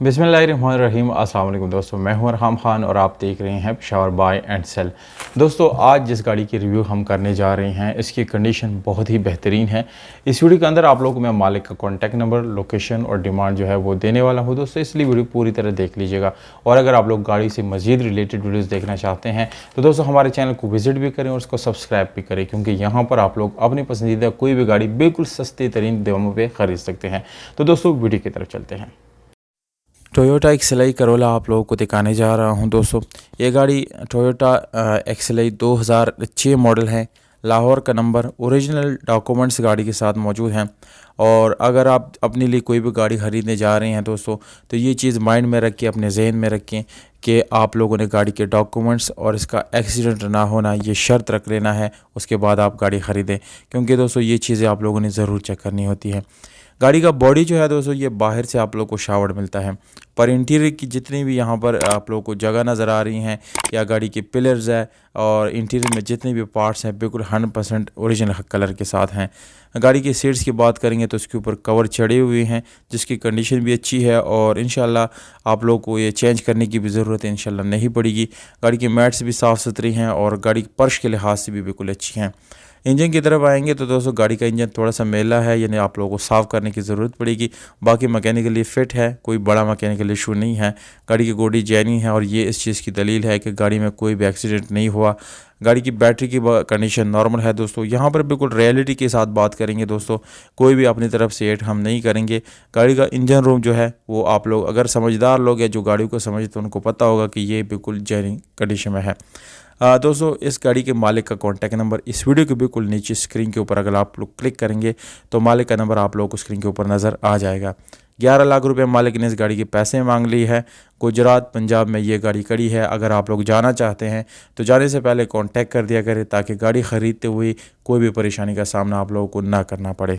बिस्मिल्लाहिर्रहमानिर्रहीम। अस्सलाम वालेकुम दोस्तों, मैं हूं अरहम खान और आप देख रहे हैं पेशावर बाय एंड सेल। दोस्तों, आज जिस गाड़ी की रिव्यू हम करने जा रहे हैं इसकी कंडीशन बहुत ही बेहतरीन है। इस वीडियो के अंदर आप लोगों को मैं मालिक का कॉन्टैक्ट नंबर, लोकेशन और डिमांड जो है वो देने वाला हूं दोस्तों, इसलिए वीडियो पूरी तरह देख लीजिएगा। और अगर आप लोग गाड़ी से मज़ीद रिलेटेड वीडियोज़ देखना चाहते हैं तो दोस्तों हमारे चैनल को विजिट भी करें और उसको सब्सक्राइब भी करें, क्योंकि यहाँ पर आप लोग अपनी पसंदीदा कोई भी गाड़ी बिल्कुल सस्ते तरीन दामों पर ख़रीद सकते हैं। तो दोस्तों वीडियो की तरफ चलते हैं। टोयोटा एक्सएलआई करोला आप लोगों को दिखाने जा रहा हूं दोस्तों। ये गाड़ी टोयोटा एक्सएलआई 2006 मॉडल है। लाहौर का नंबर, ओरिजिनल डॉक्यूमेंट्स गाड़ी के साथ मौजूद हैं। और अगर आप अपने लिए कोई भी गाड़ी ख़रीदने जा रहे हैं दोस्तों, तो ये चीज़ माइंड में रखें, अपने जहन में रखें कि आप लोगों ने गाड़ी के डॉक्यूमेंट्स और इसका एक्सीडेंट ना होना ये शर्त रख लेना है, उसके बाद आप गाड़ी ख़रीदें। क्योंकि दोस्तों ये चीज़ें आप लोगों ने ज़रूर चेक करनी होती है। गाड़ी का बॉडी जो है दोस्तों, ये बाहर से आप लोग को शावर्ड मिलता है, पर इंटीरियर की जितनी भी यहाँ पर आप लोगों को जगह नज़र आ रही हैं या गाड़ी के पिलर्स है और इंटीरियर में जितने भी पार्ट्स हैं बिल्कुल 100% ओरिजिनल कलर के साथ हैं। गाड़ी की सीट्स की बात करेंगे तो इसके ऊपर कवर चढ़े हुए हैं जिसकी कंडीशन भी अच्छी है और इंशाल्लाह आप लोग को ये चेंज करने की भी ज़रूरत है, इंशाल्लाह नहीं पड़ेगी। गाड़ी की मैट्स भी साफ़ सुथरी हैं और गाड़ी की फर्श के लिहाज से भी बिल्कुल अच्छी हैं। इंजन की तरफ आएंगे तो दोस्तों गाड़ी का इंजन थोड़ा सा मैला है, यानी आप लोगों को साफ़ करने की ज़रूरत पड़ेगी। बाकी मैकेनिकली फ़िट है, कोई बड़ा मैकेनिकल इशू नहीं है। गाड़ी की बॉडी जैनी है और ये इस चीज़ की दलील है कि गाड़ी में कोई भी एक्सीडेंट नहीं हुआ। गाड़ी की बैटरी की कंडीशन नॉर्मल है दोस्तों। यहाँ पर बिल्कुल रियलिटी के साथ बात करेंगे दोस्तों, कोई भी अपनी तरफ से एड हम नहीं करेंगे। गाड़ी का इंजन रूम जो है वो आप लोग अगर समझदार लोग हैं जो गाड़ी को समझते हैं उनको पता होगा कि ये बिल्कुल जेन्युइन कंडीशन में है। दोस्तों इस गाड़ी के मालिक का कॉन्टैक्ट नंबर इस वीडियो के बिल्कुल नीचे स्क्रीन के ऊपर अगर आप लोग क्लिक करेंगे तो मालिक का नंबर आप लोगों को स्क्रीन के ऊपर नज़र आ जाएगा। 11 लाख रुपए मालिक ने इस गाड़ी के पैसे मांग ली है। गुजरात पंजाब में ये गाड़ी खड़ी है। अगर आप लोग जाना चाहते हैं तो जाने से पहले कांटेक्ट कर दिया करें ताकि गाड़ी ख़रीदते हुए कोई भी परेशानी का सामना आप लोगों को ना करना पड़े।